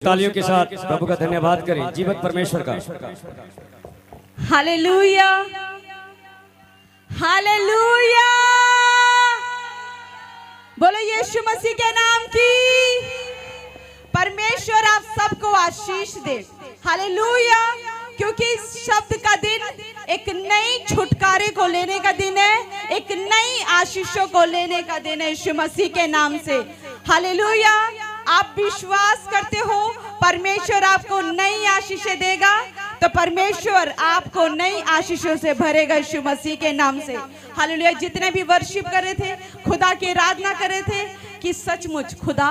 तालियों के साथ प्रभु का धन्यवाद करें। जीवत परमेश्वर का। Hallelujah, hallelujah. बोलो यीशु मसीह के नाम की। परमेश्वर आप सबको आशीष दे। हालेलुया। क्योंकि इस शब्द का दिन एक नई छुटकारे को लेने का दिन है, एक नई आशीषों को लेने का दिन है यीशु मसीह के नाम से। हालेलुया। आप विश्वास करते हो परमेश्वर आपको नई आशीषें देगा, तो परमेश्वर आपको नई आशीषों से भरेगा यीशु मसीह के नाम से। हालेलुया। जितने भी वर्शिप कर रहे थे, खुदा की आराधना कर रहे थे कि सचमुच खुदा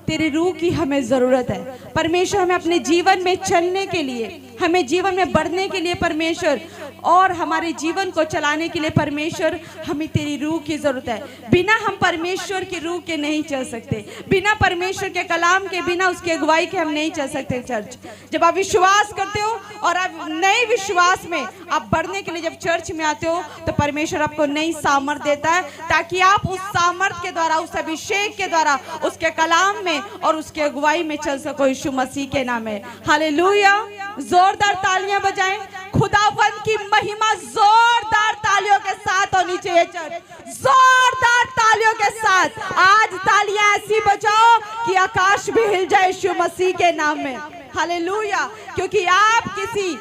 तेरी रूह की हमें जरूरत है। परमेश्वर हमें अपने जीवन में चलने के लिए, हमें जीवन में बढ़ने के लिए परमेश्वर, और हमारे जीवन को चलाने के लिए परमेश्वर हमें तेरी रूह की जरूरत है। बिना हम परमेश्वर की रूह के नहीं चल सकते, बिना परमेश्वर के कलाम के, बिना उसकी अगुवाई के हम नहीं चल सकते। चर्च जब आप विश्वास करते हो और आप नए विश्वास में आप बढ़ने के लिए जब चर्च में आते हो, तो परमेश्वर आपको नई सामर्थ देता है, ताकि आप उस सामर्थ के द्वारा, उस अभिषेक के द्वारा, उसके कलाम में और उसके अगुवाई में चल सको यीशु मसीह के नाम में। हालेलुया। जोरदार तालियां बजाएं। खुदावंद की महिमा जोरदार तालियों के साथ होनी चाहिए। चर्च जोरदार तालियों के साथ आज तालियां ऐसी बजाओ कि आकाश भी हिल जाए यीशु मसीह के नाम में। हालेलुया। क्योंकि आप किसी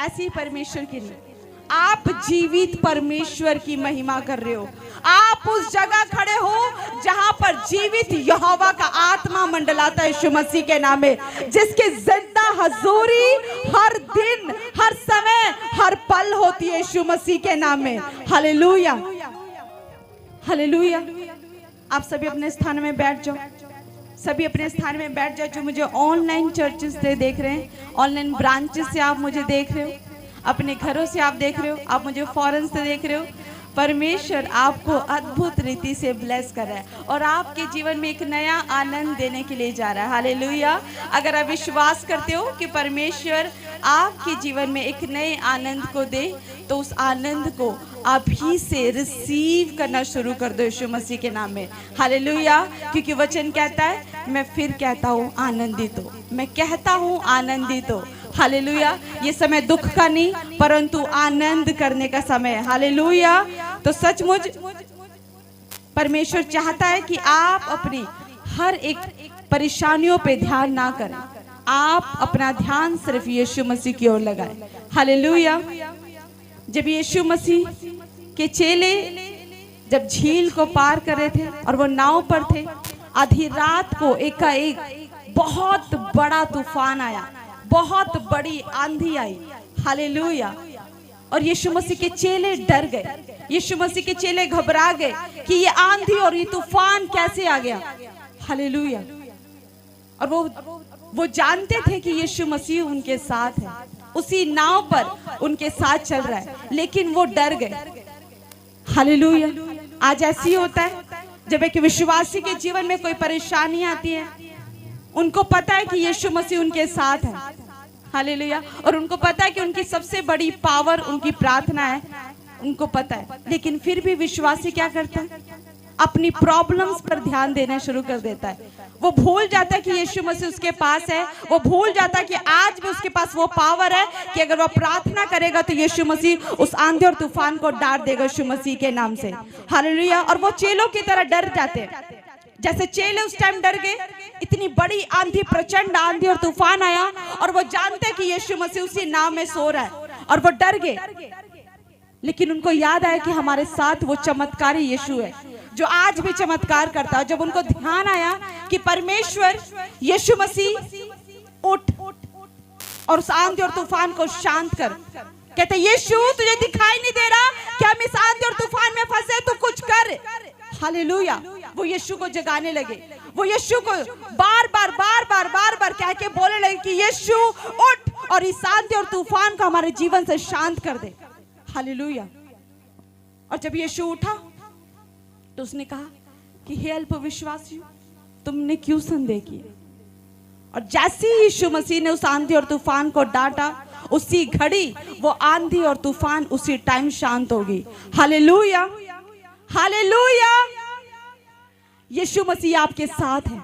ऐसी परमेश्वर की नहीं, आप जीवित परमेश्वर की महिमा कर रहे हो। आप उस जगह खड़े हो जहां पर जीवित यहोवा का आत्मा मंडलाता है यीशु मसीह के नाम में, जिसकी जिंदा हजूरी हर दिन, हर समय, हर पल होती है यीशु मसीह के नाम में। Hallelujah, hallelujah. आप सभी अपने स्थान में बैठ जाओ, सभी अपने स्थान में बैठ जाओ। जो मुझे ऑनलाइन चर्चेस से देख रहे हैं, ऑनलाइन ब्रांचेस से आप मुझे देख रहे हो, अपने घरों से आप देख रहे हो, आप मुझे फॉरेन से देख रहे हो, परमेश्वर आपको अद्भुत रीति से ब्लेस कर रहा है और आपके जीवन में एक नया आनंद देने के लिए जा रहा है। हालेलुया। अगर आप विश्वास करते हो कि परमेश्वर आपके जीवन में एक नए आनंद को दे, तो उस आनंद को आप ही से रिसीव करना शुरू कर दो यीशु मसीह के नाम में। हालेलुया। क्योंकि वचन कहता है, मैं फिर कहता हूँ आनंदित हो, मैं कहता हूँ आनंदित हो। हालेलुया। ये समय दुख का नहीं, परंतु आनंद करने का समय है। हालेलुया। तो सचमुच परमेश्वर चाहता है कि आप अपनी हर एक परेशानियों पे ध्यान ना करें, आप अपना ध्यान सिर्फ यीशु मसीह की ओर लगाएं। हालेलुया। जब यीशु मसीह के चेले जब झील को पार कर रहे थे और वो नाव पर थे, आधी रात को एकाएक बहुत बड़ा तूफान आया, बहुत बड़ी आंधी आई। हालेलुया। और यीशु मसीह के चेले डर गए, यीशु मसीह के चेले घबरा गए कि ये आंधी और ये तूफान कैसे आ गया। हालेलुया। और वो जानते थे कि यीशु मसीह उनके साथ है, उसी नाव पर उनके साथ चल रहा है, लेकिन वो डर गए। हालेलुया। आज ऐसी होता है, जब एक विश्वासी के जीवन में कोई परेशानी आती है, उनको पता है कि यीशु मसीह उनके साथ है। हालेलुया। और उनको पता है कि उनकी सबसे बड़ी पावर उनकी प्रार्थना है, उनको पता है, लेकिन फिर भी विश्वासी क्या करता है? अपनी प्रॉब्लम्स पर ध्यान देना शुरू कर देता है। वो भूल जाता है कि यीशु मसीह उसके पास है, वो भूल जाता है कि आज भी उसके पास वो पावर है कि अगर वो प्रार्थना करेगा तो यीशु मसीह उस आंधी और तूफान को डांट देगा यीशु मसीह के नाम से। हालेलुया। और वो चेलों की तरह डर जाते हैं, जैसे चेले उस टाइम डर गए। इतनी बड़ी आंधी, प्रचंड आंधी और तूफान आया और वो जानते कि यीशु मसीह उसी नाव में सो रहा है और वो डर गए। लेकिन उनको याद आया कि हमारे साथ वो चमत्कारी यीशु है जो आज भी चमत्कार करता है। जब उनको ध्यान आया कि परमेश्वर यीशु मसीह उठ और उस आंधी और तूफान को शांत कर, कहते यीशु तुझे दिखाई नहीं दे रहा कि हम इस आंधी और तूफान में फंसे, तो कुछ कर। हालेलुया। वो यीशु को जगाने लगे, वो यीशु को बार बार कह के बोलने लगे कि यीशु उठ और इस आंधी और तूफान को हमारे जीवन से शांत कर दे। हालेलुया। और जब यीशु उठा तो उसने कहा कि हे अल्प विश्वासियों, तुमने क्यों संदेह किया? और जैसे ही यीशु मसीह ने उस आंधी और तूफान को डांटा, उसी घड़ी वो आंधी और तूफान उसी टाइम शांत हो गई। Hallelujah, hallelujah. यीशु मसीह आपके साथ है,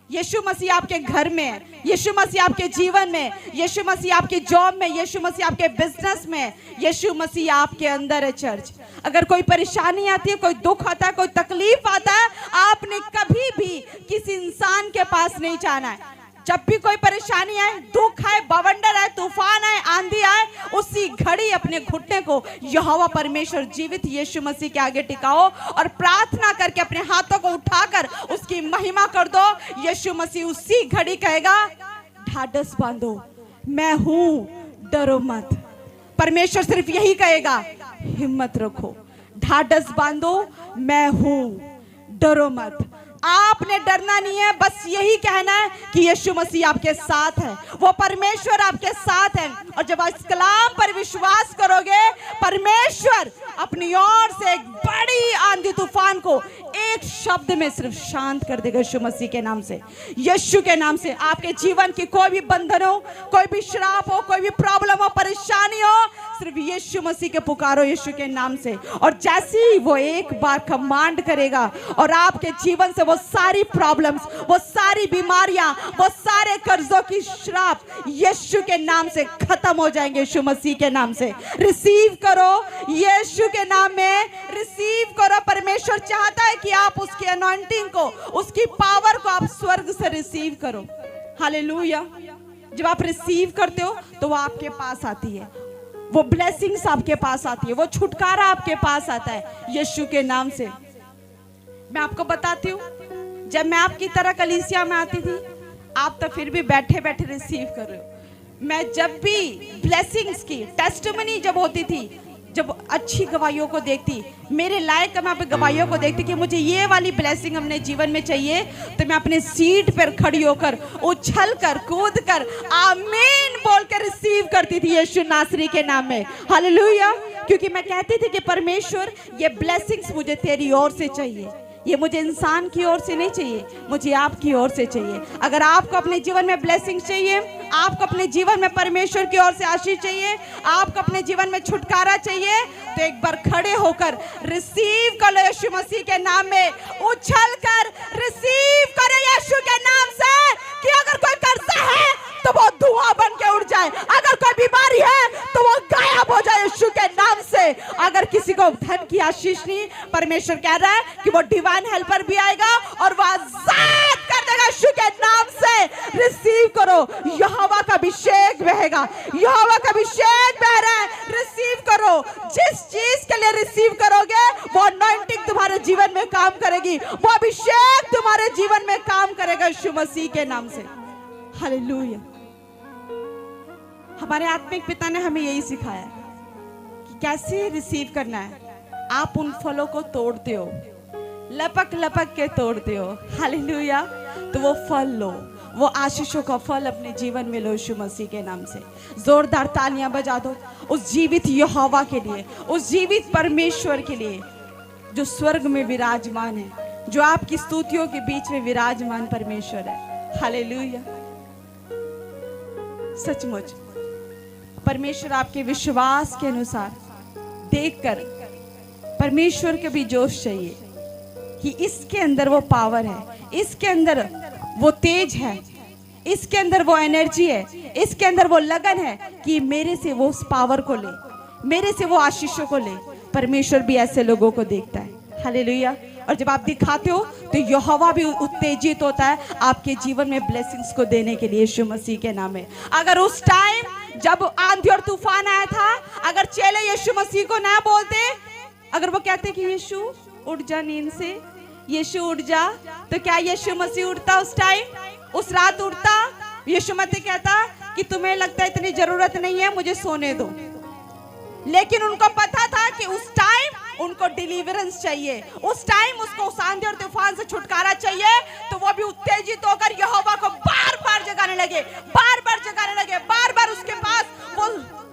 यीशु मसीह आपके घर में है, यीशु मसीह आपके जीवन में, यीशु मसीह आपके जॉब में, यीशु मसीह आपके बिजनेस में, यीशु मसीह आपके अंदर है। चर्च, अगर कोई परेशानी आती है, कोई दुख आता है, कोई तकलीफ आता है, आपने कभी भी किसी इंसान के पास नहीं जाना है। जब भी कोई परेशानी आए, दुख आए, बवंडर आए, तूफान आए, आंधी आए, उसी घड़ी अपने घुटने को यहोवा परमेश्वर जीवित यीशु मसीह के आगे टिकाओ और प्रार्थना करके अपने हाथों को उठाकर उसकी महिमा कर दो। यीशु मसीह उसी घड़ी कहेगा, ढाढ़स बांधो, मैं हूं, डरो मत। परमेश्वर सिर्फ यही कहेगा, हिम्मत रखो, ढाढ़स बांधो, मैं हूं, डरो मत। आपने डरना नहीं है, बस यही कहना है कि यीशु मसीह आपके साथ है, वो परमेश्वर आपके साथ है। और जब इस कलाम पर विश्वास करोगे, परमेश्वर अपनी ओर से एक बड़ी आंधी तूफान को एक शब्द में सिर्फ शांत कर देगा। यीशु मसीह के नाम से, यीशु के नाम से आपके जीवन की कोई भी बंधन हो, कोई भी श्राप हो, कोई भी प्रॉब्लम हो, परेशानी हो, सिर्फ यीशु मसीह के पुकारो, यीशु के नाम से। और जैसे ही वो एक बार कमांड करेगा और आपके जीवन से वो सारी प्रॉब्लम्स, वो सारी बीमारियां, वो सारे कर्जों की श्राप यीशु के नाम से खत्म हो जाएंगे। यीशु मसीह के नाम से रिसीव करो, यीशु के नाम में रिसीव करो। परमेश्वर चाहता है कि आप उसकी अनॉइंटिंग को, उसकी पावर को आप स्वर्ग से रिसीव करो। हालेलुया। जब आप रिसीव करते हो तो वो आपके पास आती है, वो ब्लेसिंग्स आपके पास आती है, वो छुटकारा आपके पास आता है यीशु के नाम से। मैं आपको बताती हूँ, जब मैं आपकी तरह कलीसिया में आती थी, आप तो फिर भी बैठे बैठे रिसीव कर रहे हो। मैं जब भी ब्लेसिंग्स की टेस्टिमनी जब होती थी, जब अच्छी गवाहियों को देखती, मेरे लायक मैं गवाहियों को देखती कि मुझे ये वाली ब्लेसिंग अपने जीवन में चाहिए, तो मैं अपने सीट पर खड़ी होकर उछल कर, कूद कर, आमीन बोल कर रिसीव करती थी यीशु नासरी के नाम में। हालेलुया। क्योंकि मैं कहती थी कि परमेश्वर, ये ब्लेसिंग्स मुझे तेरी ओर से चाहिए, ये मुझे इंसान की ओर से नहीं चाहिए, मुझे आपकी ओर से चाहिए। अगर आपको अपने जीवन में ब्लेसिंग चाहिए, आपको अपने जीवन में परमेश्वर की ओर से आशीष चाहिए, आपको अपने जीवन में छुटकारा चाहिए, तो एक बार खड़े होकर रिसीव कर लो यीशु मसीह के नाम में। उछल कर रिसीव करो यीशु के नाम से कि अगर कोई कर्जा है तो वो धुआं बन के उड़ जाए, अगर कोई बीमारी है तो वो गायब हो जाए यीशु के नाम से। अगर किसी को धन की आशीष नहीं, परमेश्वर कह रहा है कि वो डिवाइन हेल्पर भी आएगा और वो आजाद कर देगा यीशु के नाम से। रिसीव करो, यहोवा का अभिषेक बहेगा, यहोवा का अभिषेक बह रहा है। रिसीव करो, जिस चीज के लिए रिसीव करोगे वो अनॉइंटिंग तुम्हारे जीवन में काम करेगी, वो अभिषेक तुम्हारे जीवन में काम करेगा यीशु मसीह के नाम से। हालेलुया। हमारे आत्मिक पिता ने हमें यही सिखाया कि कैसे रिसीव करना है। आप उन फलों को तोड़ते हो, लपक लपक के तोड़ते हो। हालेलुया। तो वो फल लो, वो आशीषों का फल अपने जीवन में लो यीशु मसीह के नाम से। जोरदार तालियां बजा दो उस जीवित यहोवा के लिए, उस जीवित परमेश्वर के लिए जो स्वर्ग में विराजमान है, जो आपकी स्तुतियों के बीच में विराजमान परमेश्वर है। हालेलुया। सचमुच परमेश्वर आपके विश्वास के अनुसार देखकर, परमेश्वर के भी जोश चाहिए कि इसके अंदर वो पावर है, इसके अंदर वो तेज है, इसके अंदर वो एनर्जी है, इसके अंदर वो लगन है कि मेरे से वो उस पावर को ले, मेरे से वो आशीषों को ले। परमेश्वर भी ऐसे लोगों को देखता है। हालेलुया। और जब आप दिखाते हो तो यहोवा भी उत्तेजित होता है आपके जीवन में ब्लेसिंग्स को देने के लिए यीशु मसीह के नाम में। अगर उस टाइम जब आंधी और तूफान आया था, अगर चेले यीशु मसीह को ना बोलते, अगर वो कहते कि यीशु उठ जा नींद से, यीशु उठ जा, तो क्या यीशु मसीह उठता उस टाइम, उस रात उठता? यीशु मसीह कहता कि तुम्हें लगता है इतनी जरूरत नहीं है, मुझे सोने दो। लेकिन उनको पता था कि उस टाइम उनको डिलीवरेंस चाहिए, उस टाइम उसको उस आंधी और तूफान से छुटकारा चाहिए। तो वो भी उत्तेजित होकर यहोवा को बार बार जगाने लगे, बार बार जगाने लगे, बार बार उसके पास वो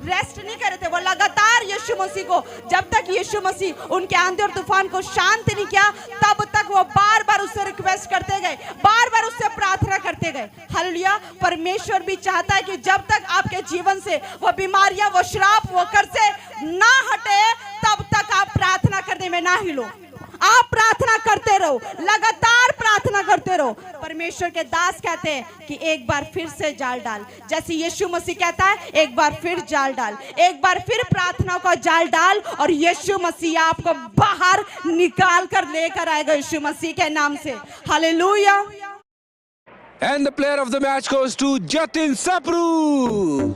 रेस्ट नहीं कर रहे थे, वो लगातार यीशु मसीह को, जब तक यीशु मसीह उनके आंधी और तूफान को शांत नहीं किया, तब तक वो बार बार उससे रिक्वेस्ट करते गए, बार बार उससे प्रार्थना करते गए। हालेलुया। परमेश्वर भी चाहता है कि जब तक आपके जीवन से वो बीमारियां, वो श्राप, वो कर्जे ना हटे, तब तक आप प्रार्थना करने में ना हिलो। आप प्रार्थना करते रहो, लगातार प्रार्थना करते रहो। परमेश्वर के दास कहते हैं कि एक बार फिर से जाल डाल, जैसे यीशु मसीह कहता है एक बार फिर जाल डाल, एक बार फिर प्रार्थना का जाल डाल और यीशु मसीह आपको बाहर निकाल कर लेकर आएगा यीशु मसीह के नाम से। Hallelujah. And the player of the match goes to Jatin Sapru.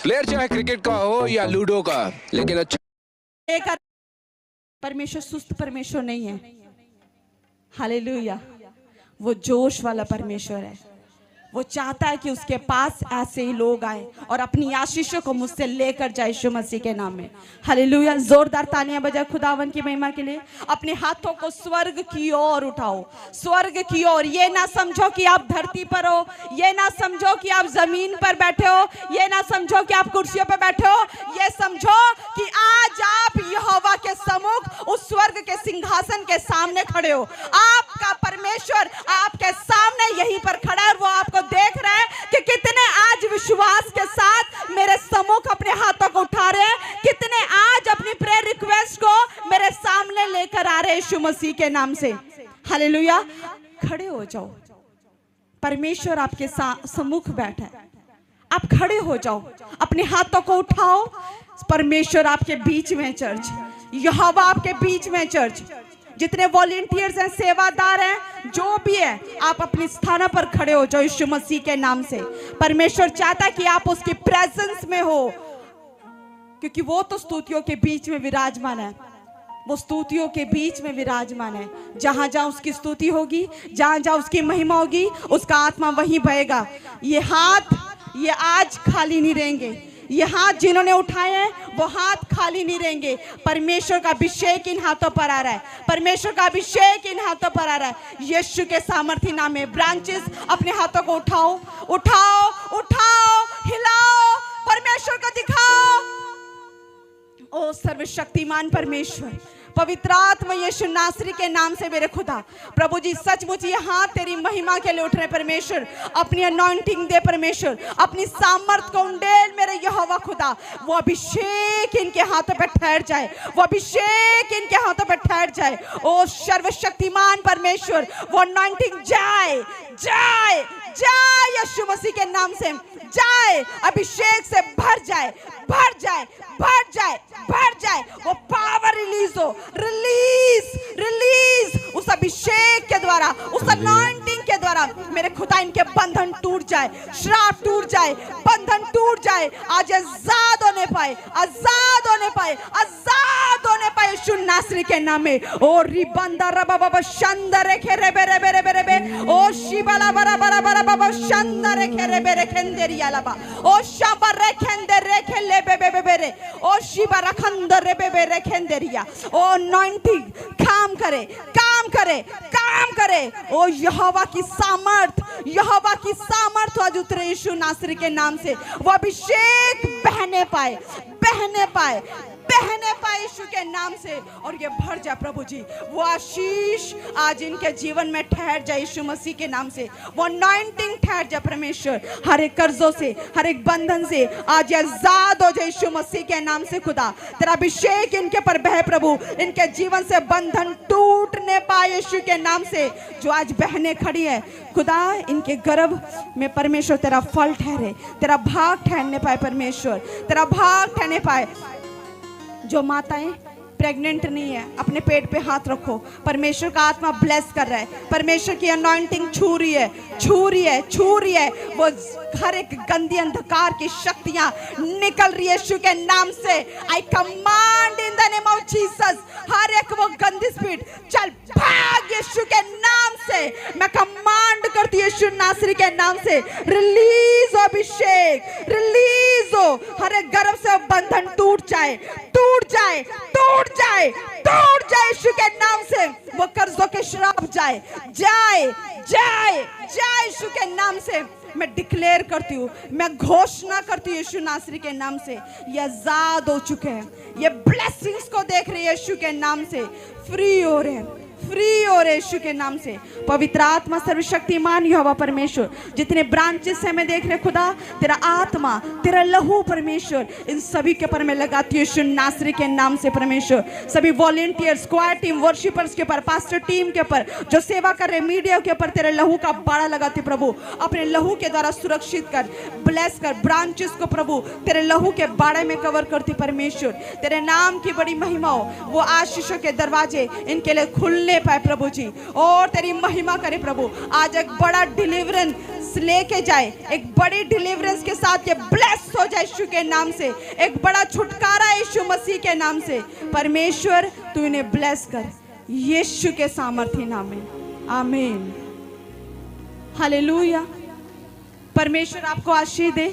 Player चाहे क्रिकेट का हो या लूडो का, लेकिन अच्छा लेकर परमेश्वर सुस्त परमेश्वर नहीं है। हालेलुया। वो जोश वाला परमेश्वर है। वो चाहता है कि उसके पास ऐसे ही लोग आए और अपनी आशीषों को मुझसे लेकर जाए यीशु मसीह के नाम में। हालेलुया। जोरदार तालियां बजाए खुदावन की महिमा के लिए। अपने हाथों को स्वर्ग की ओर उठाओ, स्वर्ग की ओर। ये ना समझो कि आप धरती पर हो, ये ना समझो कि आप जमीन पर बैठे हो, ये ना समझो कि आप कुर्सियों पर बैठे हो, ये समझो कि आज आप यहोवा के सम्मुख उस स्वर्ग के सिंहासन के सामने खड़े हो। आपका परमेश्वर आपके सामने यहीं पर खड़ा है। वो आपको देख रहे हैं कि कितने आज विश्वास के साथ मेरे सम्मुख अपने हाथों को उठा रहे हैं, कितने आज अपनी प्रेयर रिक्वेस्ट को मेरे सामने लेकर आ रहे हैं यीशु मसीह के नाम से। हालेलुया। खड़े हो जाओ, परमेश्वर आपके सम्मुख बैठा है। आप खड़े हो जाओ, अपने हाथों को उठाओ। परमेश्वर आपके बीच में चर्च, यहोवा आपके बीच में चर्च। जितने वॉलंटियर्स हैं, सेवादार हैं, जो भी है, आप अपने स्थान पर खड़े हो जाओ यीशु मसीह के नाम से। परमेश्वर चाहता है कि आप उसकी प्रेजेंस में हो, क्योंकि वो तो स्तुतियों के बीच में विराजमान है। वो स्तुतियों के बीच में विराजमान है। जहां जहां उसकी स्तुति होगी, जहां जहां उसकी महिमा होगी, उसका आत्मा वहीं बहेगा। ये हाथ, ये आज खाली नहीं रहेंगे। ये हाथ जिन्होंने उठाए हैं वो हाथ खाली नहीं रहेंगे। परमेश्वर का अभिषेक इन हाथों पर आ रहा है। परमेश्वर का अभिषेक इन हाथों पर आ रहा है। यीशु के सामर्थी नाम में ब्रांचेस अपने हाथों को उठाओ, उठाओ, उठाओ, हिलाओ, परमेश्वर को दिखाओ। ओ सर्वशक्तिमान परमेश्वर, पवित्र आत्मा यीशु नासरी के नाम से मेरे खुदा, प्रभु जी सचमुच ये हाथ तेरी महिमा के लिए उठ रहे परमेश्वर। अपनी अनॉइंटिंग दे परमेश्वर, अपनी सामर्थ को उंडेल मेरे यहोवा खुदा। वो अभिषेक इनके हाथों पे ठहर जाए, वो अभिषेक इनके हाथों पे ठहर जाए। ओ सर्वशक्तिमान परमेश्वर, वो अनॉइंटिंग जाए, जाए, जाए यीशु मसीह के नाम से जाए, अभिषेक से भर जाए, भर जाए, भर जाए, भर जाए। वो पावर रिलीज हो, रिलीज, रिलीज उस अभिषेक के द्वारा, उस अनॉइंटिंग के द्वारा मेरे खुदा इनके बंधन टूट जाए, श्राप टूट जाए, बंधन टूट जाए। आज आजाद होने पाए, आजाद होने पाए, आजाद होने पाए यीशु नासरी के नाम में। ओ रिबंदा रबा बाबा शंदर खेरे बेरे बेरे बेरे बे, ओ शिबला बरा बरा बरा बाबा शंदर खेरे बेरे खेंदेरिया लबा, ओ शाबा रे खेंदे रे खेले बे बे बेरे, ओ शिबा रखंदर रे बे बे खेंदेरिया। ओ अनॉइंटिंग काम करे, काम करे, काम करे। ओ यहोवा की सामर्थ, यहोवा की सामर्थ आज उतरे यीशु नासरी के नाम से। वो अभिषेक बहने पाए, बहने पाए, बहने पाए यीशु के नाम से, और ये भर जाए प्रभु जी। वो आशीष आज इनके जीवन में ठहर जाए यीशु मसीह के नाम से। वो अनॉइंटिंग ठहर जाए परमेश्वर, हर एक कर्जों से, हर एक बंधन से आज आजाद हो जाए यीशु मसीह के नाम से। खुदा तेरा अभिषेक इनके पर बहे प्रभु, इनके जीवन से बंधन टूटने पाए यीशु के नाम से। जो आज बहने खड़ी है खुदा, इनके गर्भ में परमेश्वर तेरा फल ठहरे, तेरा भाग ठहरने पाए परमेश्वर, तेरा भाग ठहरने पाए। जो माताएं प्रेग्नेंट नहीं है, अपने पेट पे हाथ रखो, परमेश्वर का आत्मा ब्लेस कर रहा है। परमेश्वर की अनॉइंटिंग छू रही है, छू रही है, छू रही है। वो हर एक गंदी अंधकार की शक्तियां निकल रही है यीशु के नाम से। I command in the name of Jesus, हर एक वो गंदी स्पिरिट चल भाग यीशु के नाम से। मैं कमांड करती हूँ यीशु नासरी के नाम से, रिलीज हो अभिषेक, रिलीज हो। हर एक गर्भ से बंधन टूट जाए, टूट जाए, टूट जाए, टूट जाए यीशु के नाम से। वो कर्जों के श्राप जाए, जाए, जाए, जाए यीशु के नाम से। मैं डिक्लेयर करती हूँ, मैं घोषणा करती हूँ यीशु नासरी के नाम से, ये आजाद हो चुके हैं, ये ब्लेसिंग्स को देख रहे हैं यीशु के नाम से, फ्री हो रहे हैं, फ्री हो रहे यीशु के नाम से। पवित्र आत्मा सर्वशक्तिमान यहोवा परमेश्वर, जितने ब्रांचेस है मैं देख रहे खुदा, तेरा आत्मा, तेरा लहू परमेश्वर इन सभी के ऊपर मैं लगाती हूँ यीशु नासरी के नाम से परमेश्वर। सभी वॉलेंटियर्स, स्क्वाड टीम, वर्शिपर्स के ऊपर, पास्टर टीम के ऊपर, जो सेवा कर रहे मीडिया के ऊपर तेरे लहू का बाड़ा लगाती प्रभु। अपने लहू के द्वारा सुरक्षित कर, ब्लेस कर ब्रांचेस को प्रभु, तेरे लहू के बाड़े में कवर करती परमेश्वर। तेरे नाम की बड़ी महिमा हो, वो आशीषों के दरवाजे इनके लिए खुलने पाए प्रभु जी, और तेरी महिमा करे प्रभु। आज एक बड़ा डिलीवरेंस लेके जाए, एक बड़ी डिलीवरेंस के साथ ये ब्लेस हो जाए यीशु के नाम से। एक बड़ा छुटकारा यीशु मसीह के नाम से परमेश्वर, तू इन्हें ब्लेस कर यीशु के सामर्थ्य नाम में, आमीन। हालेलुया। परमेश्वर आपको आशीष दे।